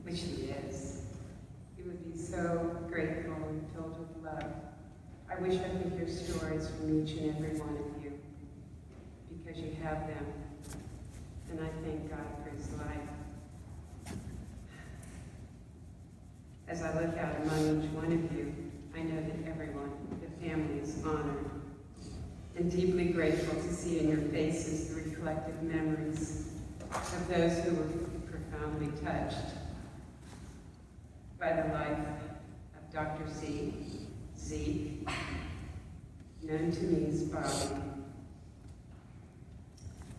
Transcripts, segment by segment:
which he is. He would be so grateful and filled with love. I wish I could hear stories from each and every one of you, because you have them, and I thank God for his life. As I look out among each one of you, I know that everyone, the family, is honored and deeply grateful to see in your faces the reflective memories of those who were profoundly touched by the life of Dr. Zeke, known to me as Bobby.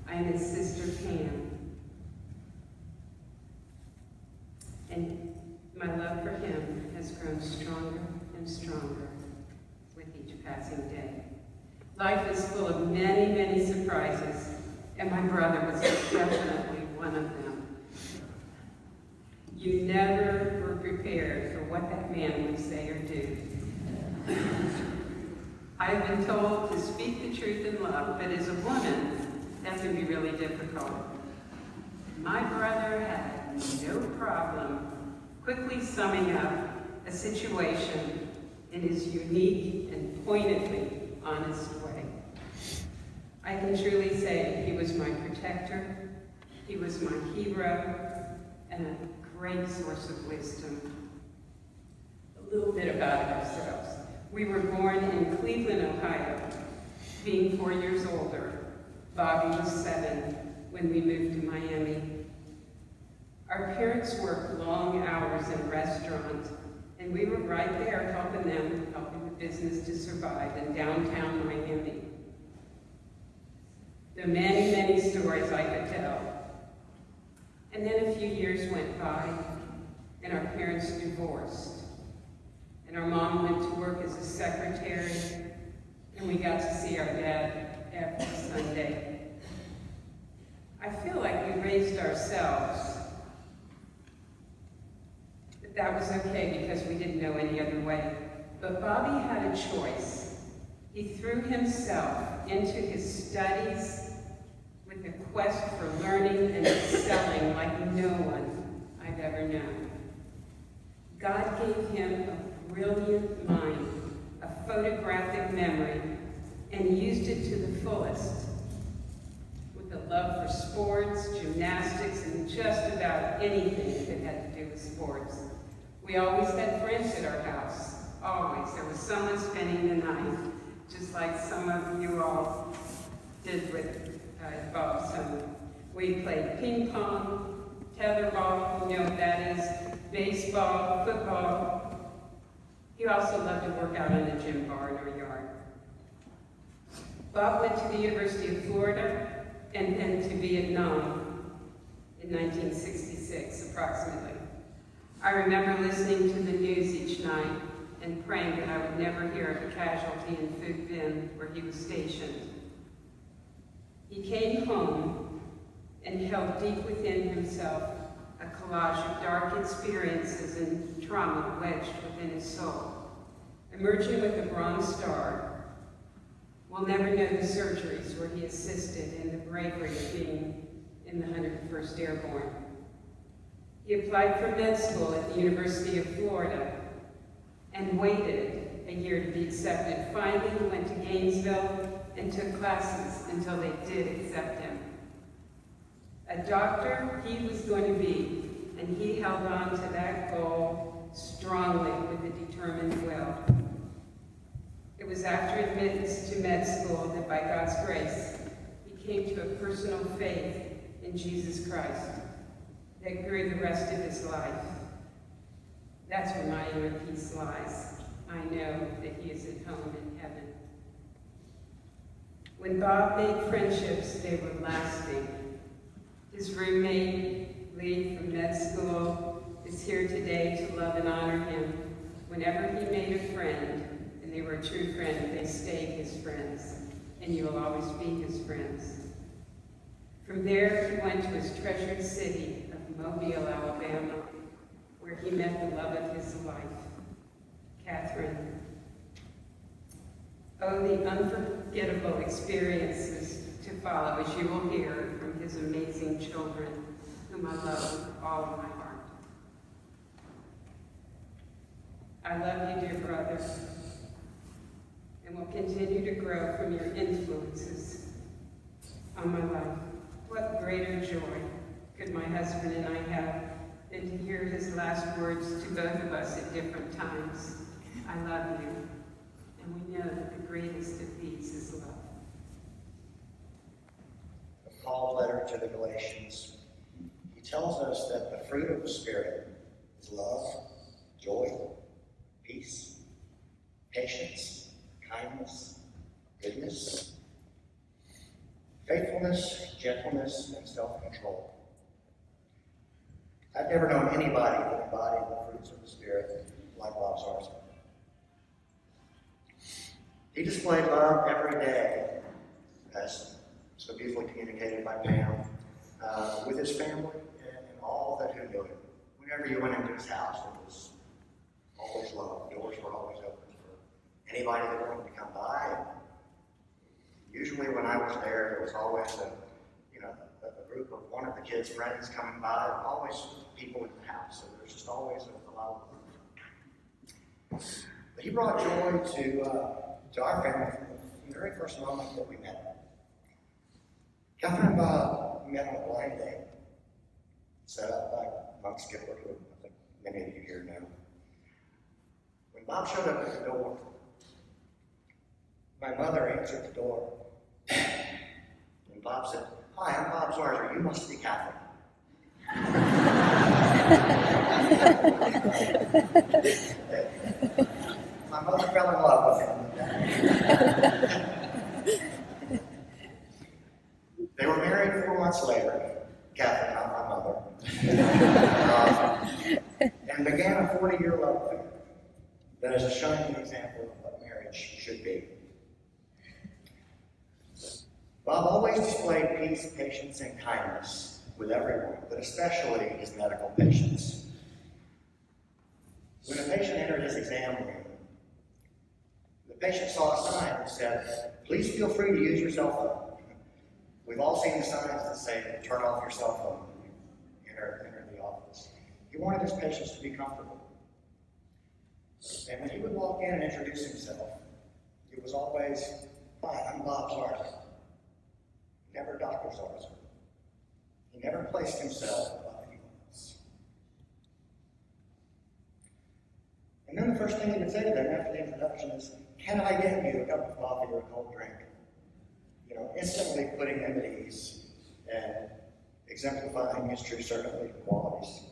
I am his sister Pam, and my love for him has grown stronger and stronger with each passing day. Life is full of many, many surprises, and my brother was definitely one of them. You never were prepared for what that man would say or do. I have been told to speak the truth in love, but as a woman, that can be really difficult. My brother had no problem quickly summing up a situation in his unique and pointedly honest way. I can truly say he was my protector, he was my hero, and a great source of wisdom. A little bit about ourselves. We were born in Cleveland, Ohio. Being 4 years older, Bobby was 7 when we moved to Miami. Our parents worked long hours in a restaurant, and we were right there helping the business to survive in downtown Miami. There are many, many stories I could tell. And then a few years went by, and our parents divorced. And our mom went to work as a secretary, and we got to see our dad every Sunday. I feel like we raised ourselves, but that was okay because we didn't know any other way. But Bobby had a choice. He threw himself into his studies with a quest for learning and excelling like no one I've ever known. God gave him a brilliant mind, a photographic memory, and he used it to the fullest, with a love for sports, gymnastics, and just about anything that had to do with sports. We always had friends at our house, always. There was someone spending the night, just like some of you all did with Bob's son. We played ping pong, tetherball, you know what that is, baseball, football. He also loved to work out in the gym bar in our yard. Bob went to the University of Florida and then to Vietnam in 1966, approximately. I remember listening to the news each night and praying that I would never hear of a casualty in Phu Binh where he was stationed. He came home and held deep within himself a collage of dark experiences and trauma wedged within his soul. Emerging with a Bronze Star, we'll never know the surgeries where he assisted in the bravery of being in the 101st Airborne. He applied for med school at the University of Florida and waited a year to be accepted. Finally, he went to Gainesville and took classes until they did accept him. A doctor he was going to be, and he held on to that goal strongly with a determined will. It was after admittance to med school that by God's grace, he came to a personal faith in Jesus Christ that grew the rest of his life. That's where my inner peace lies. I know that he is at home in heaven. When Bob made friendships, they were lasting. His roommate, Lee from med school, is here today to love and honor him. Whenever he made a friend, and they were a true friend, they stayed his friends, and you will always be his friends. From there, he went to his treasured city of Mobile, Alabama, where he met the love of his life, Catherine. Oh, the unforgettable experiences to follow, as you will hear from his amazing children, whom I love with all of my heart. I love you, dear brother, and will continue to grow from your influences on my life. What greater joy could my husband and I have than to hear his last words to both of us at different times. I love you, and we know that the greatest of these is love. The Paul letter to the Galatians, he tells us that the fruit of the Spirit is love, joy, peace, patience, kindness, goodness, faithfulness, gentleness, and self-control. I've never known anybody that embodied the fruits of the Spirit like Bob Zarzour. He displayed love every day, as so beautifully communicated by Pam, with his family and all that who knew him. Whenever you went into his house, it was always love. Doors were always open for anybody that wanted to come by. And usually when I was there was always a group of one of the kids' friends coming by, and always people in the house. So there's just always a lot of love. But he brought joy to our family from the very first moment that we met him. Catherine and Bob met on a blind date, set up by Monk Skipper, who I think many of you here know. When Bob showed up at the door, my mother answered the door, and Bob said, "Hi, I'm Bob Zarzour. You must be Catherine." My mother fell in love with him. They were married 4 months later, Catherine, not my mother, and began a 40-year love affair that is a shining example of what marriage should be. Bob always displayed peace, patience, and kindness with everyone, but especially his medical patients. When a patient entered his exam room, the patient saw a sign that said, "Please feel free to use your cell phone." We've all seen the signs that say, "Turn off your cell phone when you enter the office." He wanted his patients to be comfortable. And when he would walk in and introduce himself, it was always, "Hi, I'm Bob Zarzour." Never Dr. Zarzour. He never placed himself above anyone else. And then the first thing he would say to them after the introduction is, "Can I get you a cup of coffee or a cold drink?" Instantly putting them at ease and exemplifying his true servantly qualities.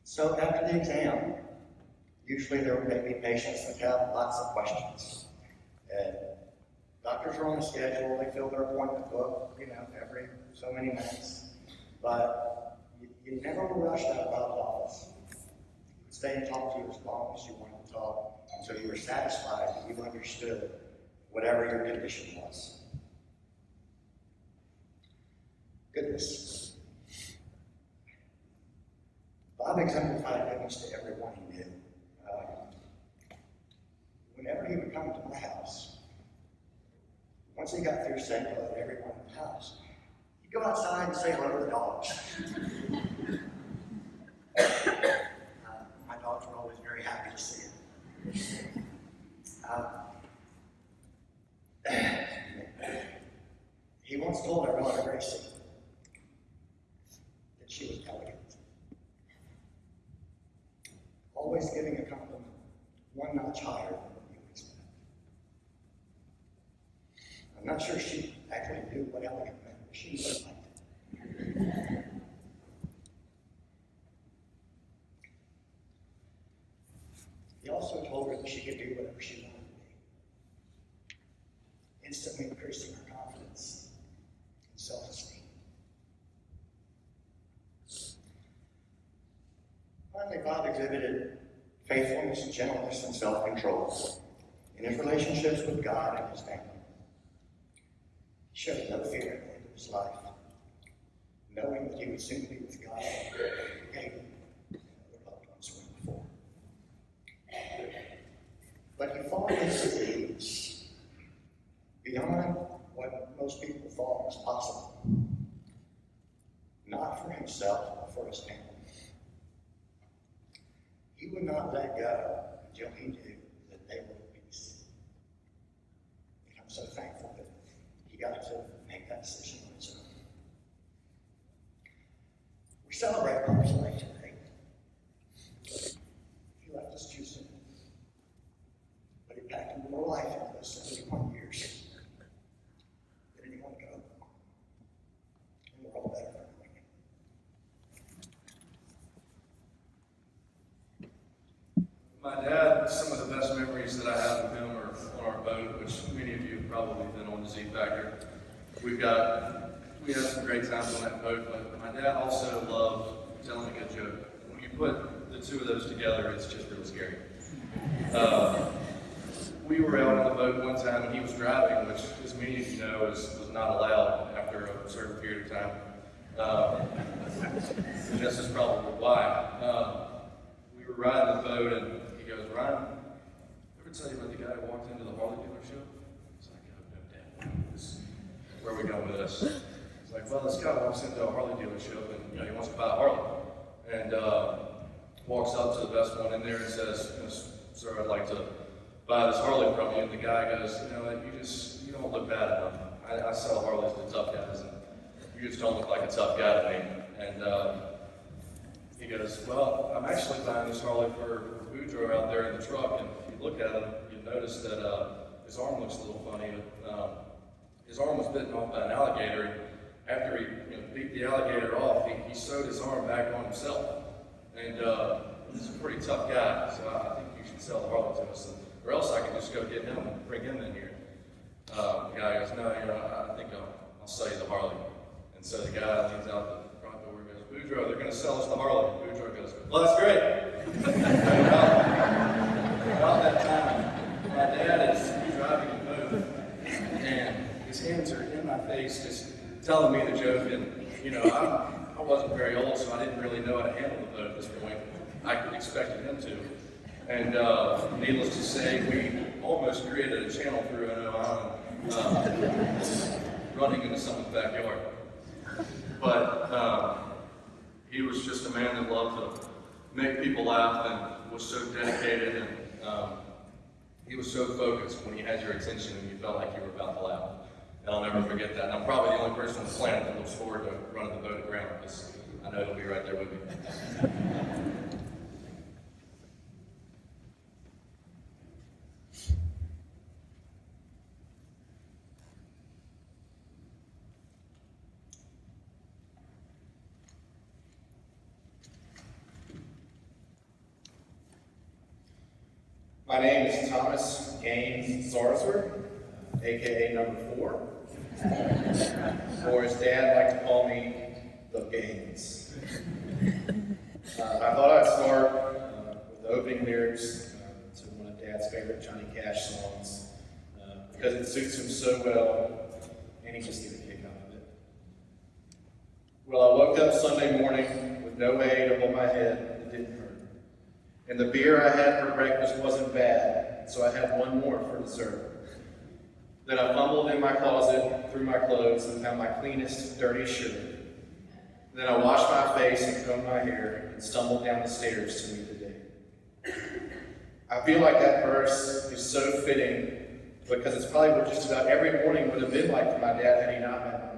So after the exam, usually there may be patients that have lots of questions. And doctors are on a schedule, they fill their appointment book, every so many minutes. But you never were rushed out of Bob's office. He would stay and talk to you as long as you wanted to talk, until you were satisfied that you understood whatever your condition was. Goodness. Bob exemplified goodness to everyone he knew. Whenever he would come to my house, once he got through saying hello to everyone in the house, he'd go outside and say hello to the dogs. My dogs were always very happy to see him. He once told our daughter Gracie that she was elegant. Always giving a compliment one notch higher than what you would expect. I'm not sure she actually knew what elegant meant, but she knew it liked it. He also told her that she could do whatever she wanted to be, instantly increasing her confidence and self-esteem. Finally, Bob exhibited faithfulness, gentleness, and self-control in his relationships with God and his family. He showed no fear at the end of his life, knowing that he would soon be with God again and other loved ones went before. But he fought his disease beyond what most people thought was possible. Not for himself, but for his family. he would not let go until he knew that they were at peace. And I'm so thankful that he got to make that decision on his own. We celebrate Bob's life today. He left us too soon. But he packed more life into those 71 years than anyone could. And we're all better for knowing it. My dad, some of the best memories that I have of him are on our boat, which many of you have probably been on the Z Factor. We had some great times on that boat, but my dad also loved telling a good joke. When you put the two of those together, it's just really scary. We were out on the boat one time and he was driving, which, as many of you know, was not allowed after a certain period of time. And this is probably why. We were riding the boat and he goes, "Ryan, ever tell you about the guy who walked into the Harley dealership?" It's like, "Oh, no, Dad. Where are we going with this?" It's like, "Well, this guy walks into a Harley dealership and he wants to buy a Harley." And walks up to the best one in there and says, "Sir, I'd like to buy this Harley from you." And the guy goes, "You don't look bad enough. I sell Harleys to tough guys, and you just don't look like a tough guy to me." And he goes, "Well, I'm actually buying this Harley for Boudreaux out there in the truck, and if you look at him, you notice that his arm looks a little funny. His arm was bitten off by an alligator, and after he beat the alligator off, he sewed his arm back on himself. And he's a pretty tough guy, so I think you should sell the Harley to us, or else I can just go get him and bring him in here." The guy goes, "No, I think I'll sell you the Harley." And so the guy leans out the front door and goes, "Boudreaux, they're going to sell us the Harley." And Boudreaux goes, "Well, that's great." About that time, my dad is driving a boat, and his hands are in my face, just telling me the joke. And I wasn't very old, so I didn't really know how to handle the boat at this point. I expected him to. And needless to say, we almost created a channel through an island, running into someone's backyard. But he was just a man that loved to make people laugh and was so dedicated, and he was so focused when he had your attention and you felt like you were about to laugh. And I'll never forget that. And I'm probably the only person on the planet that looks forward to running the boat aground, because I know he'll be right there with me. My name is Thomas Gaines Zarzour, aka number 4. Or as Dad liked to call me, the Gaines. I thought I'd start with the opening lyrics to one of Dad's favorite Johnny Cash songs, because it suits him so well, and he just gets a kick out of it. Well, I woke up Sunday morning with no way to hold my head. It didn't hurt. And the beer I had for breakfast wasn't bad, so I had one more for dessert. Then I fumbled in my closet through my clothes and found my cleanest, dirty shirt. Then I washed my face and combed my hair and stumbled down the stairs to meet the day. I feel like that verse is so fitting because it's probably what just about every morning would have been like for my dad had he not met my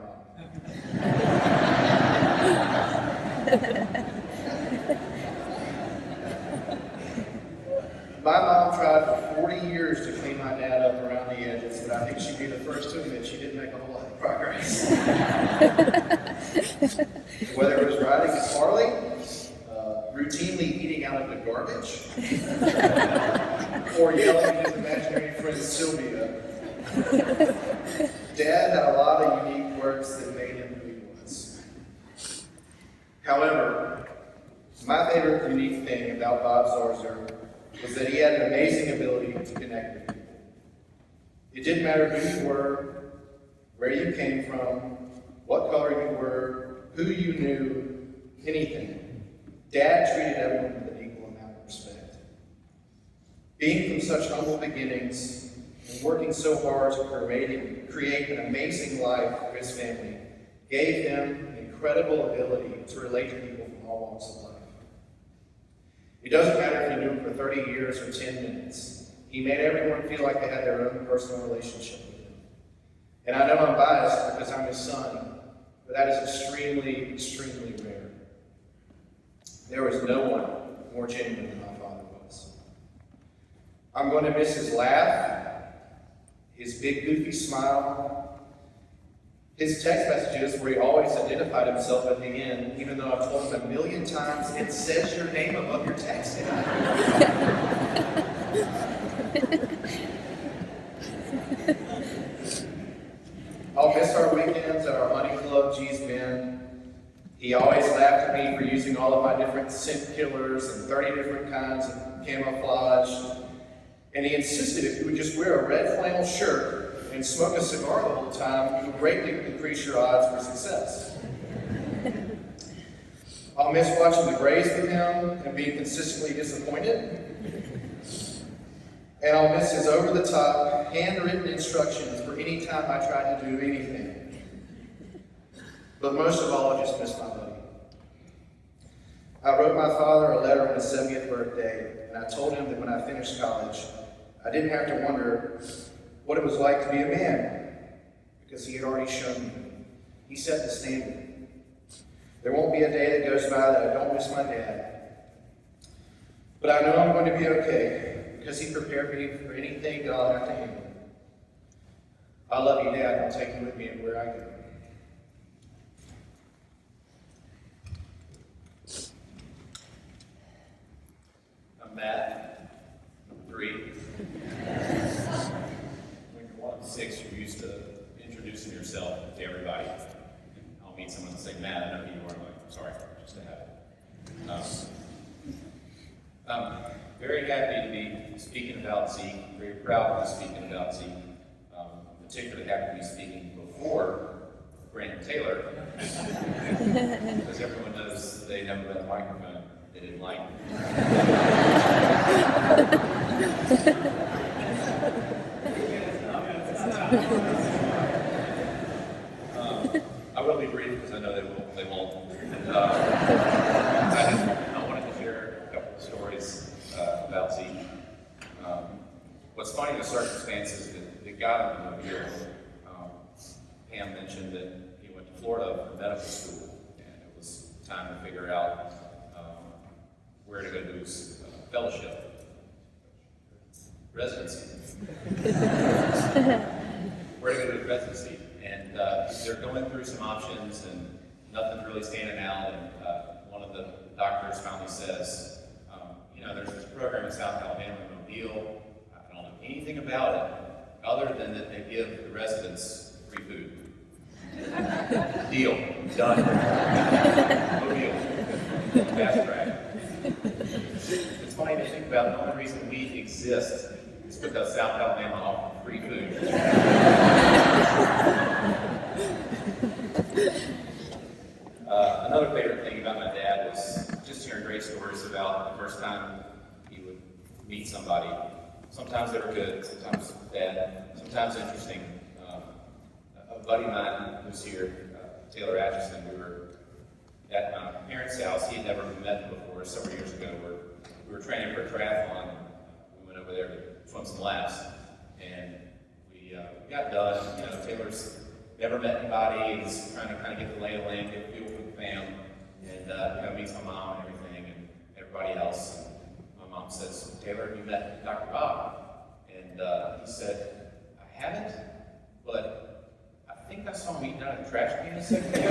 mom. My mom tried for 40 years to clean my dad up around the edges, but I think she'd be the first to admit she didn't make a whole lot of progress. Whether it was riding his Harley, routinely eating out of the garbage, or yelling at his imaginary friend Sylvia, Dad had a lot of unique quirks that made him who he was. However, my favorite unique thing about Bob Zarzour was that he had an amazing ability to connect with people. It didn't matter who you were, where you came from, what color you were, who you knew, anything. Dad treated everyone with an equal amount of respect. Being from such humble beginnings and working so hard to create an amazing life for his family gave him an incredible ability to relate to people from all walks of life. It doesn't matter if you knew him for 30 years or 10 minutes. He made everyone feel like they had their own personal relationship with him. And I know I'm biased because I'm his son, but that is extremely, extremely rare. There was no one more genuine than my father was. I'm going to miss his laugh, his big goofy smile, his text messages where he always identified himself at the end, even though I've told him a million times, it says your name above your text. I'll miss our weekends at our hunting club, G's Bend. He always laughed at me for using all of my different scent killers and 30 different kinds of camouflage. And he insisted if you would just wear a red flannel shirt and smoke a cigar the whole time, it would greatly increase your odds for success. I'll miss watching the Braves with him and being consistently disappointed. And I'll miss his over-the-top, handwritten instructions for any time I tried to do anything. But most of all, I just miss my buddy. I wrote my father a letter on his 70th birthday, and I told him that when I finished college, I didn't have to wonder what it was like to be a man, because he had already shown me. He set the standard. There won't be a day that goes by that I don't miss my dad. But I know I'm going to be okay, because he prepared me for anything that I'll have to handle. I love you, Dad, and I'll take you with me everywhere I go. I'm Matt, number 3. When you're 1 of 6, you're used to introducing yourself to everybody. I'll meet someone and say, Matt, I know who you are. I'm like, sorry, just a habit. I'm very happy to be speaking about Zeke, very proud to be speaking about Zeke. Particularly happy to be speaking before Brandon Taylor, because everyone knows they never got a microphone they didn't like. I will be brief because I know they won't. I wanted to share a couple of stories about Zeke. What's funny, the circumstances that got him over here. Pam mentioned that he went to Florida for medical school, and it was time to figure out where to go do his fellowship, residency. Where to go to his residency, and they're going through some options, and nothing's really standing out. And one of the doctors finally says, there's this program in South Alabama in Mobile. I don't know anything about it, other than that they give the residents free food. Deal. Done. Mobile. Fast track. It's funny to think about the only reason we exist is because South Alabama offered free food. Another favorite thing about my dad was just hearing great stories about the first time he would meet somebody. Sometimes they were good, sometimes bad, sometimes interesting. A buddy of mine who's here, Taylor Atchison, we were at my parents' house. He had never met him before several years ago. We were training for a triathlon. We went over there to swim some laps, and we got done. Taylor's never met anybody. He's trying to kind of get the lay of the land, get a feel for the fam, and meets my mom and everything, and everybody else. And my mom says, Taylor, have you met Dr. Bob? And he said, I haven't, but I think I saw him eating out of the trash can a second ago.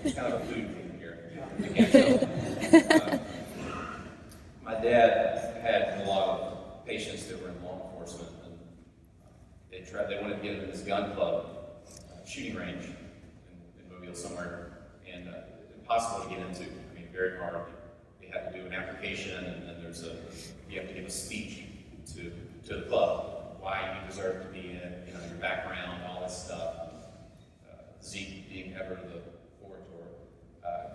It's kind of a food thing here. My dad had a lot of patients that were in law enforcement, and they wanted to get him in this gun club, shooting range in Mobile somewhere, and impossible to get into. I mean, very hard. They had to do an application, and then you have to give a speech to the club, why you deserve to be in, your background, all this stuff. Zeke, being ever the orator,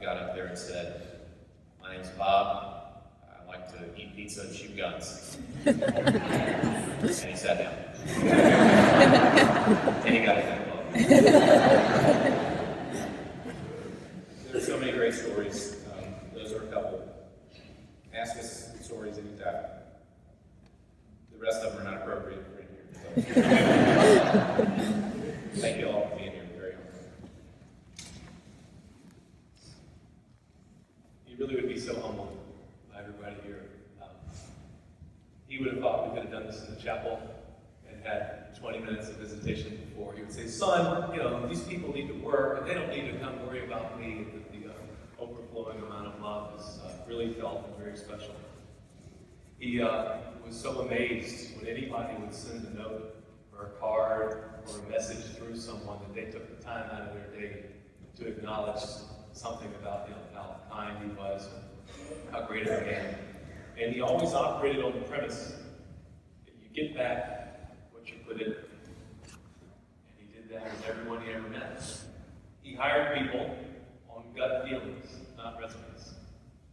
got up there and said, my name's Bob. I like to eat pizza and shoot guns. And he sat down. And he got in that club. There's so many great stories. Those are a couple. Ask us stories anytime. The rest of them are not appropriate for in here. So. Thank you all for being here. Very helpful. He really would be so humbled by everybody here. He would have thought we could have done this in the chapel and had 20 minutes of visitation before. He would say, son, these people need to work, and they don't need to come worry about me. The overflowing amount of love is really felt and very special. He was so amazed when anybody would send a note or a card or a message through someone that they took the time out of their day to acknowledge something about how kind he was and how great of a man. And he always operated on the premise that you get back what you put in. And he did that with everyone he ever met. He hired people on gut feelings, not resumes.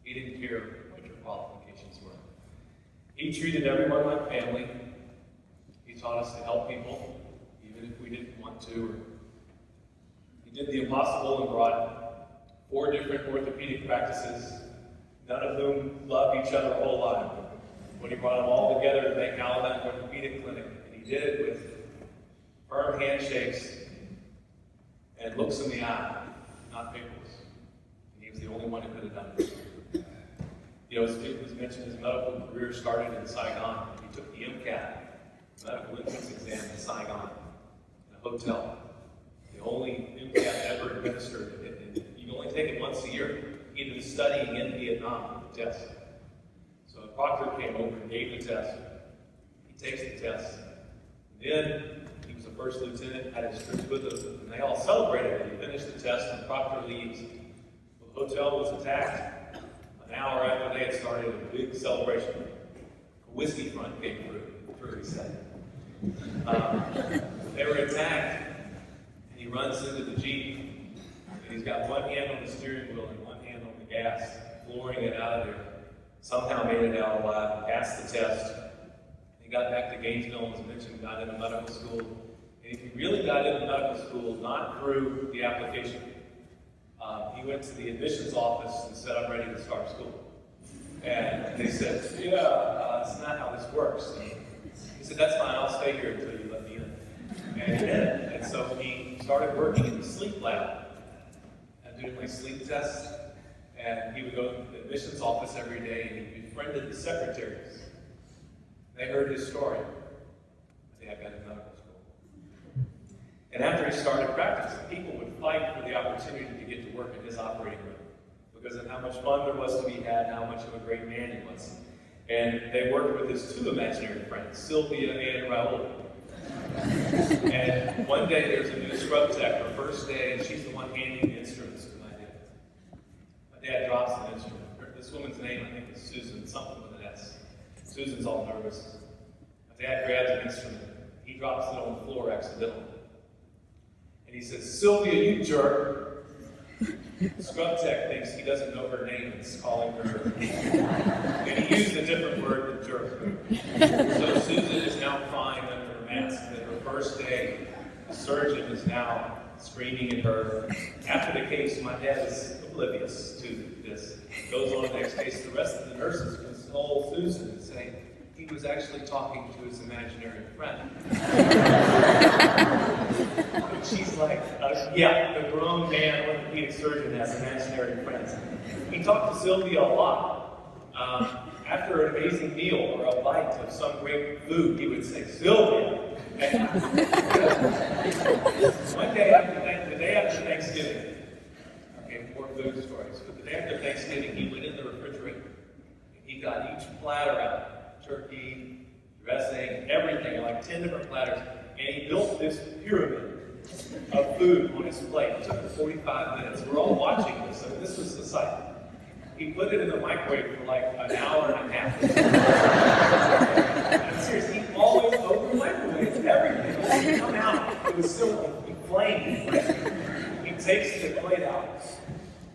He didn't care what your qualifications were. He treated everyone like family. He taught us to help people, even if we didn't want to. He did the impossible and brought 4 different orthopedic practices, none of whom loved each other a whole lot. When he brought them all together to make Alabama Orthopedic Clinic, and he did it with firm handshakes and looks in the eye, not paperless. And he was the only one who could have done it. It was mentioned his medical career started in Saigon. He took the MCAT, medical entrance exam in Saigon, in a hotel. The only MCAT ever administered. You can only take it once a year. He was studying in Vietnam for the test. So a proctor came over and gave the test. He takes the test. And then he was a first lieutenant, had his troops with him, and they all celebrated it. He finished the test, and the proctor leaves. The hotel was attacked. An hour after they had started, a big celebration. A whiskey front came through, he said. They were attacked, and he runs into the Jeep. And he's got one hand on the steering wheel and one hand on the gas, flooring it out of there. Somehow made it out alive, passed the test. He got back to Gainesville, as mentioned, got into medical school. And if he really got into medical school, not through the application, he went to the admissions office and said, I'm ready to start school. And they said, that's not how this works. And he said, that's fine, I'll stay here until you let me in. And he did. And so he started working in the sleep lab and doing my sleep tests. And he would go to the admissions office every day and he befriended the secretaries. They heard his story. They had got into medical school. And after he started practicing, people would fight for the opportunity to get to work in his operating room because of how much fun there was to be had, how much of a great man he was. And they worked with his 2 imaginary friends, Sylvia and Raul. And one day there's a new scrub tech, her first day, and she's the one handing the instruments to my dad. My dad drops an instrument. This woman's name, I think, is Susan, something with an S. Susan's all nervous. My dad grabs an instrument. He drops it on the floor accidentally. And he says, Sylvia, you jerk. Scrub tech thinks he doesn't know her name and is calling her. And he used a different word than jerk. So Susan is now crying under her mask that her first day, the surgeon is now screaming at her. After the case, my dad is oblivious to this. Goes on the next case, the rest of the nurses console Susan and say, he was actually talking to his imaginary friend. And she's like, yeah, the grown man orthopedic surgeon has imaginary friends. He talked to Sylvia a lot. After an amazing meal or a bite of some great food, he would say, Sylvia. And one day the day after Thanksgiving, okay, 4 food stories, but the day after Thanksgiving, he went in the refrigerator and he got each platter out. Turkey, dressing, everything, like 10 different platters. And he built this pyramid of food on his plate. It took him 45 minutes. We're all watching this. I mean, this was the sight. He put it in the microwave for like an hour and a half. I'm serious, he always over microwaved everything. When it come out, it was still inflamed. He takes the plate out.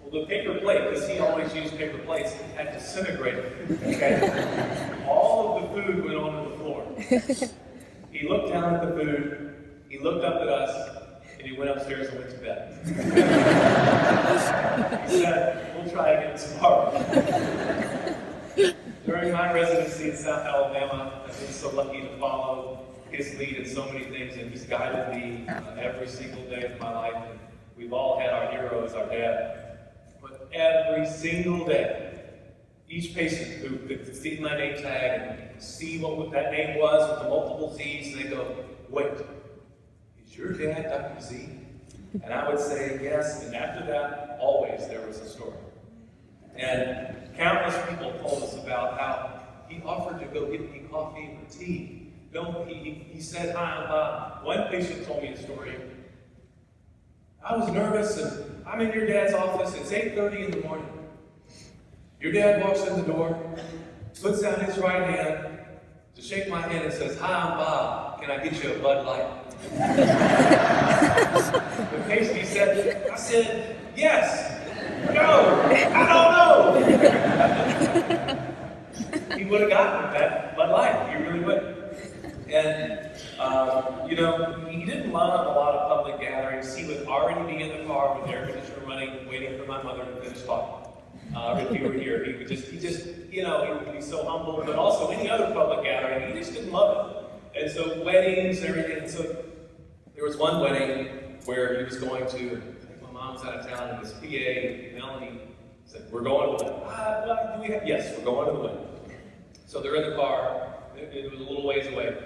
Well, the paper plate, because he always used paper plates, had disintegrated. Okay? All of the food went onto the floor. He looked down at the food, he looked up at us, and he went upstairs and went to bed. He said, we'll try again tomorrow. During my residency in South Alabama, I've been so lucky to follow his lead in so many things, and he's guided me every single day of my life. And we've all had our hero as our dad. But every single day, each patient who could see my name tag and see what that name was with the multiple Z's, they go, wait, is your dad Dr. Z? And I would say yes, and after that, always there was a story. And countless people told us about how he offered to go get me coffee or tea. No, he said, hi, I'm Bob. One patient told me a story. I was nervous, and I'm in your dad's office. It's 8:30 in the morning. Your dad walks in the door, puts out his right hand to shake my hand and says, hi, I'm Bob. Can I get you a Bud Light? The patient, I said, yes. No, I don't know. He would have gotten that Bud Light. He really would. And, he didn't love a lot of public gatherings. He would already be in the car with the air conditioner running, waiting for my mother to finish talking. If he were here, he would be so humble, but also any other public gathering, he just didn't love it. And so weddings and everything. And so there was one wedding where he was going to, I think my mom was out of town, and his PA, Melanie, said, we're going to the wedding. Yes, we're going to the wedding. So they're in the car. It was a little ways away.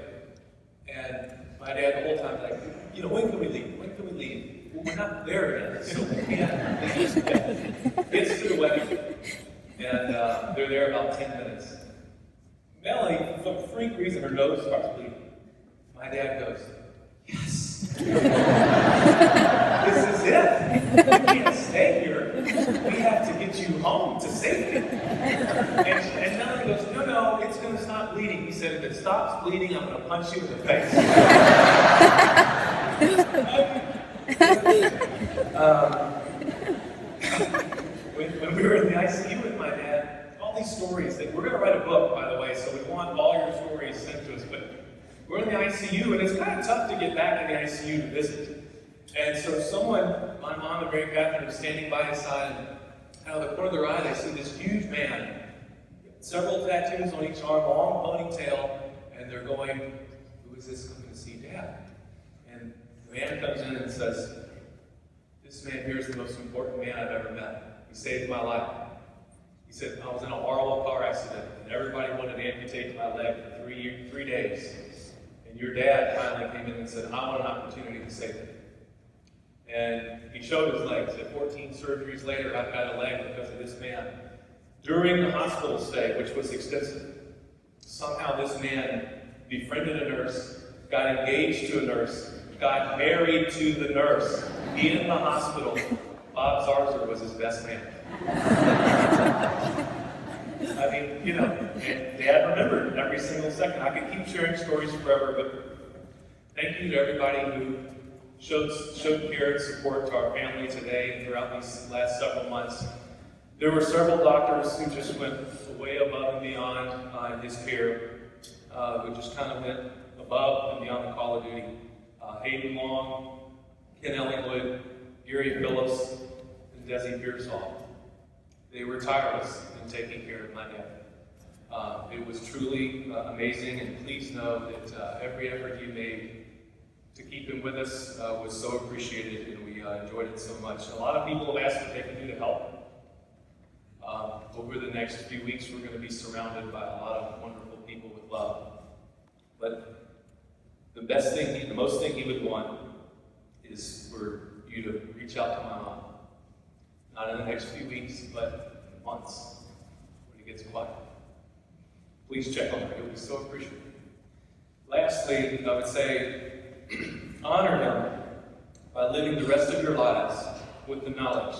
And my dad the whole time was like, when can we leave? When can we leave? Well, we're not there yet, so we can't leave. Gets to the wedding, and they're there about 10 minutes. Melanie, for some freak reason, her nose starts bleeding. My dad goes, yes! This is it! We can't stay here. We have to get you home to safety. And Melanie goes, no, it's going to stop bleeding. He said, if it stops bleeding, I'm going to punch you in the face. When we were in the ICU with my dad, all these stories that we're going to write a book, by the way, so we want all your stories sent to us. But we're in the ICU, and it's kind of tough to get back in the ICU to visit. And so my mom and Great Catherine, was standing by his side, and out of the corner of their eye, they see this huge man, several tattoos on each arm, long ponytail, and they're going, who is this coming to see Dad? And the man comes in and says, this man here is the most important man I've ever met. He saved my life. He said, I was in a horrible car accident, and everybody wanted to amputate my leg for 3 days. And your dad finally came in and said, I want an opportunity to save it. And he showed his legs. At 14 surgeries later, I've got a leg because of this man. During the hospital stay, which was extensive, somehow this man befriended a nurse, got engaged to a nurse, got married to the nurse. In the hospital, Bob Zarzour was his best man. I mean, Dad remembered every single second. I could keep sharing stories forever, but thank you to everybody who showed care and support to our family today and throughout these last several months. There were several doctors who just went way above and beyond in his care, who just kind of went above and beyond the call of duty. Hayden Long, Ken Ellingwood, Gary Phillips, and Desi Pearsall. They were tireless in taking care of my dad. It was truly amazing, and please know that every effort you made to keep him with us was so appreciated, and we enjoyed it so much. A lot of people have asked what they can do to help. Over the next few weeks, we're going to be surrounded by a lot of wonderful people with love. But the most thing he would want is for you to reach out to my mom. Not in the next few weeks, but in months, when he gets quiet. Please check on her. You'll be so appreciative. Lastly, I would say, honor him by living the rest of your lives with the knowledge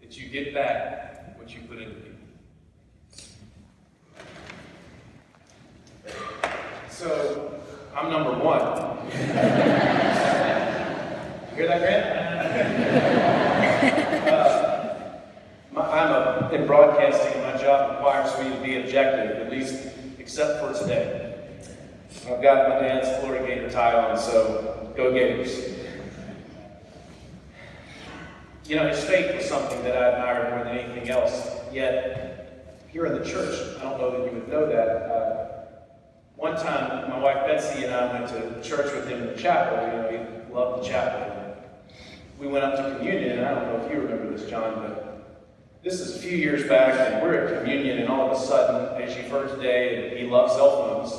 that you get back what you put into people. So, I'm number one. You hear that, Grant? I'm in broadcasting, and my job requires me to be objective, at least except for today. I've got my dad's Florida Gator tie on, so go Gators. his faith was something that I admired more than anything else. Yet, here in the church, I don't know that you would know that. One time, my wife Betsy and I went to church with him in the chapel. He loved the chapel. We went up to communion, and I don't know if you remember this, John, but this is a few years back, and we're at communion, and all of a sudden, as you've heard today, he loves cell phones.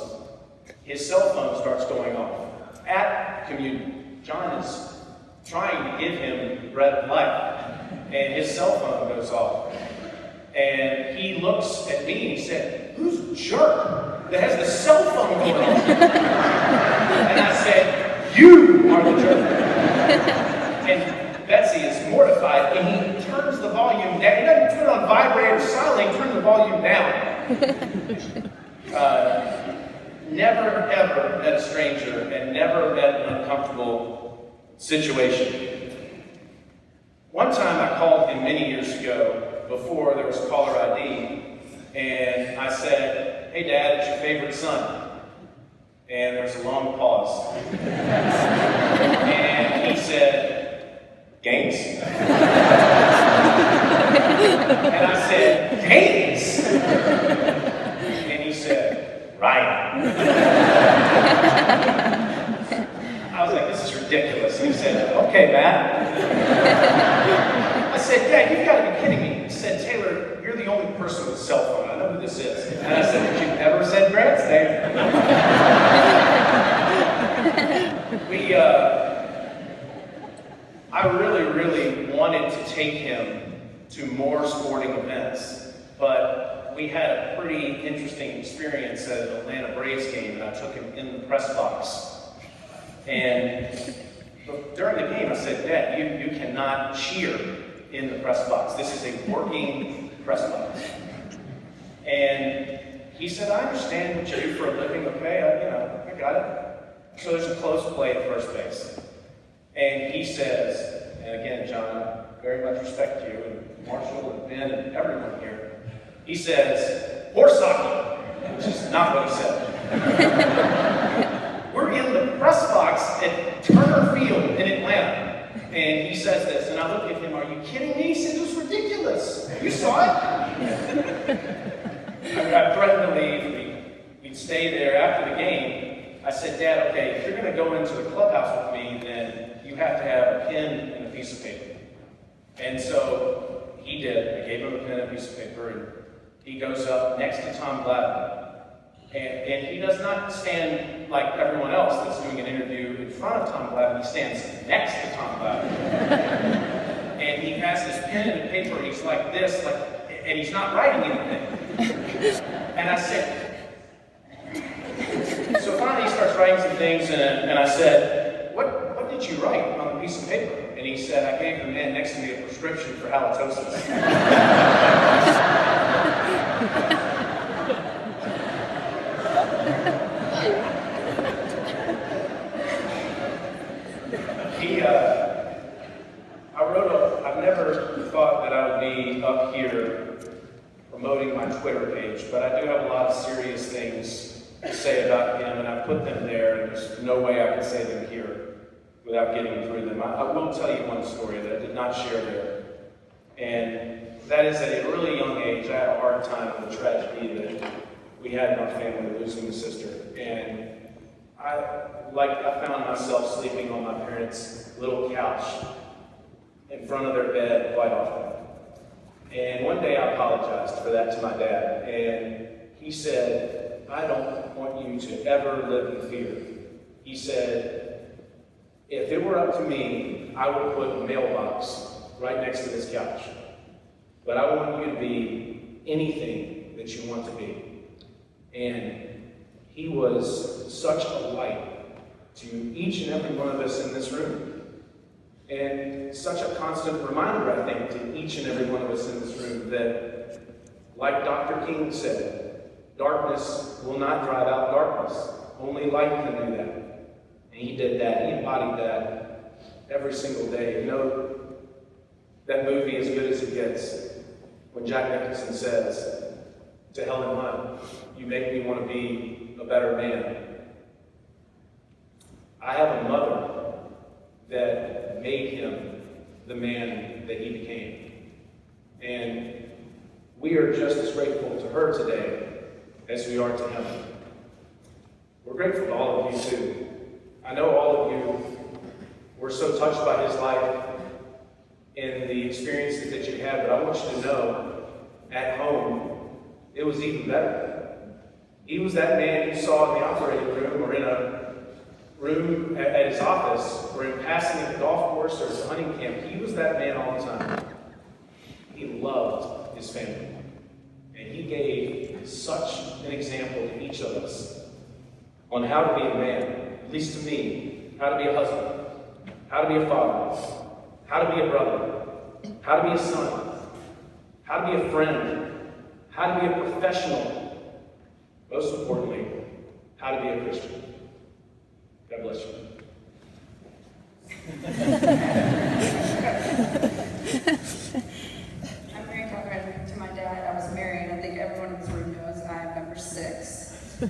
His cell phone starts going off at communion. John is trying to give him the bread of life, and his cell phone goes off. And he looks at me and he said, "Who's a jerk that has the cell phone going on?" And I said, "You are the jerk." And Betsy is mortified, and he turns the volume down. He doesn't put it on vibrate or silent, he turns the volume down. Never ever met a stranger and never met an uncomfortable situation. One time I called him many years ago, before there was caller ID, and I said, "Hey Dad, it's your favorite son?" And there was a long pause. And he said, "Gaines?" And I said, "Gaines?" And he said, "Ryan." I was like, "This is ridiculous." He said, "Okay, Matt." I said, "Dad, you've got to be kidding me." He said, "Taylor, you're the only person with a cell phone. I know who this is." And I said, "But you've never said Grant's name." I really wanted to take him to more sporting events, but we had a pretty interesting experience at an Atlanta Braves game, and I took him in the press box. And during the game, I said, "Dad, you cannot cheer in the press box. This is a working press box." And he said, "I understand what you do for a living, okay? I got it." So there's a close play at first base. And he says, and again, John, I very much respect you, and Marshall and Ben and everyone here. He says, "Horse hockey," which is not what he said. We're in the press box at Turner Field in Atlanta. And he says this, and I look at him, "Are you kidding me?" He said, "It was ridiculous. You saw it?" I threatened to leave. We'd stay there after the game. I said, "Dad, okay, if you're going to go into the clubhouse with me, then you have to have a pen and a piece of paper." And so he did. I gave him a pen and a piece of paper, and he goes up next to Tom Glavine. And he does not stand like everyone else that's doing an interview in front of Tom Glavine. He stands next to Tom Glavine. And he has his pen and paper, and he's like this, and he's not writing anything. And I said, so finally he starts writing some things, and I said, what did you write on the piece of paper? And he said, "I gave the man next to me a prescription for halitosis." I've never thought that I would be up here promoting my Twitter page, but I do have a lot of serious things to say about him, and I put them there, and there's no way I can say them here without getting through them. I will tell you one story that I did not share there, and that is at a really young age, I had a hard time with the tragedy that we had in our family, losing a sister, and I found myself sleeping on my parents' little couch in front of their bed quite often. And one day I apologized for that to my dad, and he said, "I don't want you to ever live in fear." He said, "If it were up to me, I would put a mailbox right next to this couch. But I want you to be anything that you want to be." And he was such a light to each and every one of us in this room. And such a constant reminder, I think, to each and every one of us in this room that, like Dr. King said, darkness will not drive out darkness. Only light can do that. And he did that. He embodied that every single day. You know, that movie, As Good as It Gets, when Jack Nicholson says to Helen Hunt, "You make me want to be a better man." I have a mother that made him the man that he became. And we are just as grateful to her today as we are to him. We're grateful to all of you too. I know all of you were so touched by his life and the experiences that you had, but I want you to know, at home, it was even better. He was that man you saw in the operating room or in a room at his office or in passing at the golf course or at the hunting camp. He was that man all the time. He loved his family. And he gave such an example to each of us on how to be a man, at least to me, how to be a husband, how to be a father, how to be a brother, how to be a son, how to be a friend, how to be a professional, most importantly, how to be a Christian. God bless you. I'm very proud to my dad. I was married. I think everyone in this room knows I'm number 6.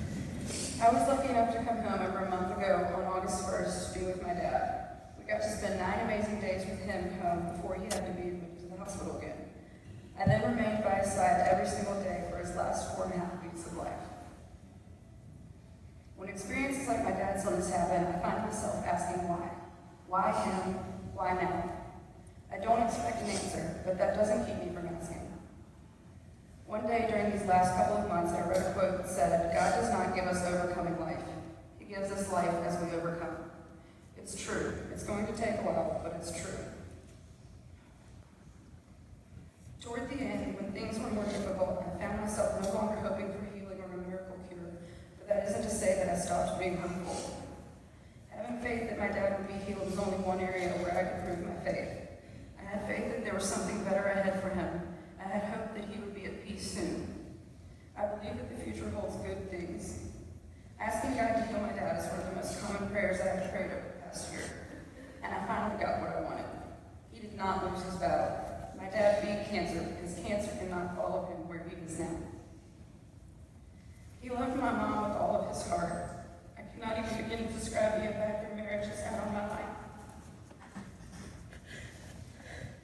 I was lucky enough to come home over a month ago on August 1st to be with my dad. We got to spend 9 amazing days with him home before he had to be admitted to the hospital again. I then remained by his side every single day for his last 4.5 weeks of life. When experiences like my dad's illness happen, I find myself asking why. Why him? Why now? I don't expect an answer, but that doesn't keep me from asking. One day during these last couple of months, I wrote a quote that said, "God does not give us overcoming life. He gives us life as we overcome." It's true. It's going to take a while, but it's true. Toward the end, when things were more difficult, I found myself no longer hoping for healing or a miracle cure, but that isn't to say that I stopped being hopeful. Having faith that my dad would be healed was only one area where I could prove my faith. I had faith that there was something better ahead for him. I had hope that he would be at peace soon. I believe that the future holds good things. Asking God to heal my dad is one of the most common prayers I have prayed over the past year, and I finally got what I wanted. He did not lose his battle. My dad beat cancer because cancer cannot follow him where he is now. He loved my mom with all of his heart. I cannot even begin to describe the impact their marriage has had on my life.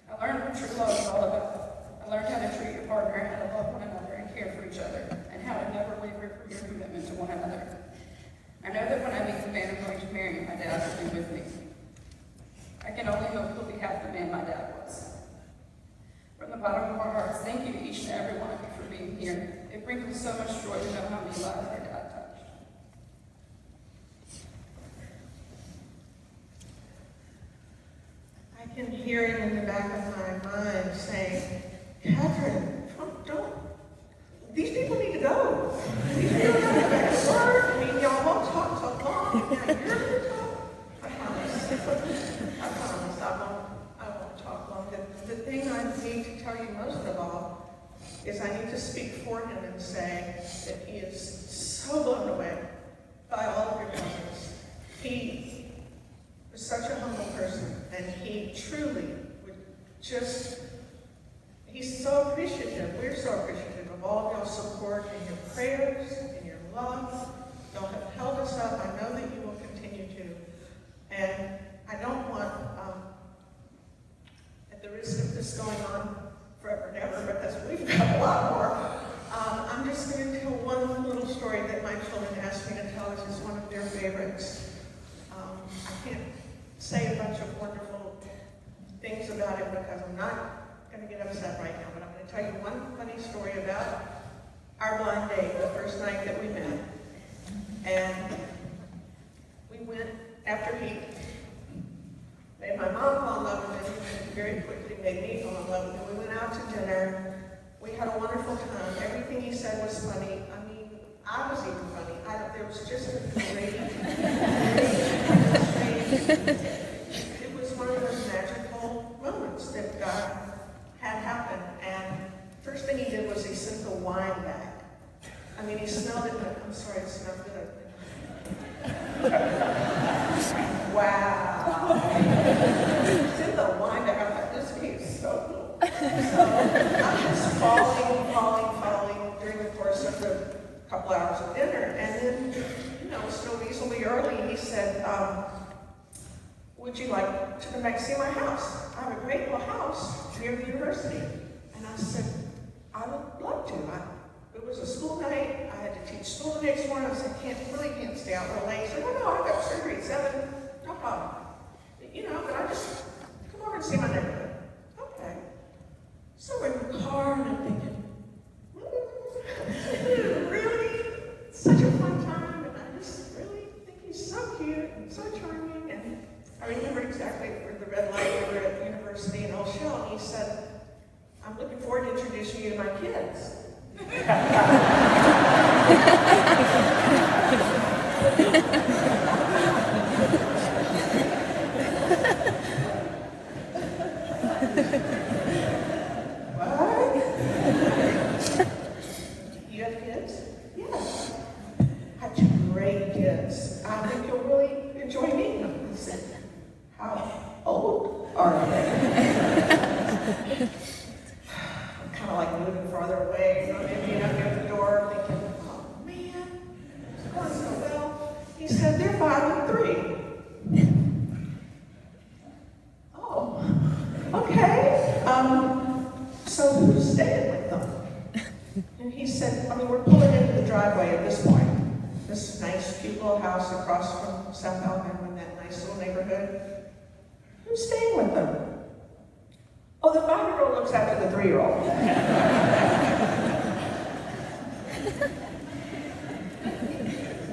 I learned what true love is all about. I learned how to treat your partner, how to love one another and care for each other, and how to never waver from your commitment to one another. I know that when I meet the man I'm going to marry, my dad will be with me. I can only hope he'll be half the man my dad was. From the bottom of our hearts, thank you to each and every one of you for being here. It brings me so much joy to know how many lives our dad touched. I can hear him in the back of my mind saying, "Catherine, don't, these people need to go. These people need to go back to work. I mean, y'all won't talk so long. Now you're going to talk." I promise. I promise I won't talk long. The thing I need to tell you most of all is I need to speak for him and say that he is so blown away by all of your kindness. He is such a humble person, and he truly would just, he's so appreciative. We're so appreciative of all of your support and your prayers and your love. Y'all have held us up. I know that you will continue to. And I don't want, at the risk of this going on forever and ever, because we've got a lot more, I'm just going to tell one little story that my children asked me to tell. It's just one of their favorites. I can't say a bunch of wonderful things about it because I'm not going to get upset right now, but I'm going to tell you one funny story about our blind date, the first night that we met. And we went, after he made my mom fall in love with him, and very quickly made me fall in love with him. We went out to dinner. We had a wonderful time. Everything he said was funny. I mean, I was even funny. There was just a great, it was one of those magical moments that had happened. And first thing he did was he sent the wine back. I mean, he smelled it, but I'm sorry, it smelled good. Wow. He sent the wine back. I thought, this kid is so cool. So I was falling during the course of the couple hours of dinner. And then, still reasonably early, he said, would you like to come back and see my house? I have a great little house near the university. And I said, I would love to. It was a school night. I had to teach school the next morning. I said, really can't stay out real late. He said, no, I've got surgery at 7. No problem. But I just come over and see my neighborhood. Okay. So we're in the car and I'm thinking, really? Such a fun time. And I just really think he's so cute and so charming. And I remember exactly where the red light, we were at the university in Old Shell, and he said, I'm looking forward to introducing you to my kids. What? You have kids? Yes. I have 2 great kids. I think you'll really enjoy meeting them. I said, how old are they? Kind of like moving farther away, maybe up near the door, thinking, oh man, it's going so well. He said, they're 5 and 3. Oh, okay. So who's staying with them? And he said, we're pulling into the driveway at this point. This nice, cute little house across from South Alabama in that nice little neighborhood. Who's staying with them? Oh, the 5-year-old looks after the 3-year-old.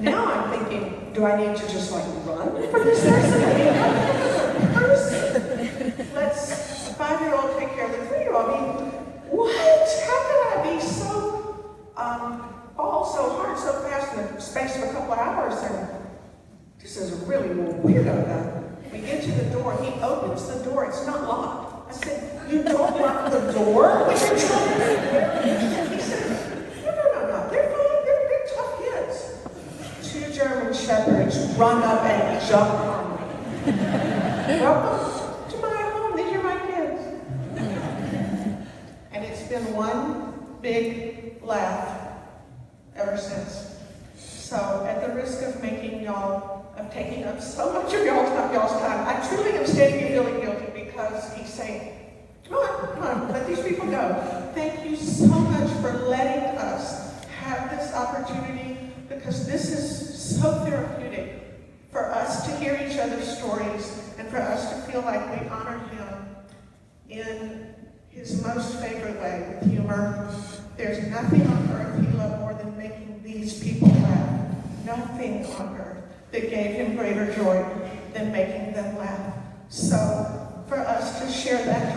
Now I'm thinking, do I need to just run from this person? Let's 5-year-old take care of the 3-year-old. What? How could I be so, fall so hard, so fast in the space of a couple of hours? And this is a really weirdo guy. We get to the door, he opens the door, it's not locked. I said, you don't lock the door? He said, no, they're fine, they're tough kids. 2 German shepherds run up and jump on me. Welcome to my home, these are my kids. And it's been one big laugh ever since. So at the risk of taking up so much of y'all's time, I truly am stating you feeling guilty because he's saying, come on, let these people go. Thank you so much for letting us have this opportunity because this is so therapeutic for us to hear each other's stories and for us to feel like we honor him in his most favorite way, with humor. There's nothing on earth he loved more than making these people laugh. Nothing on earth that gave him greater joy than making them laugh. So for us to share that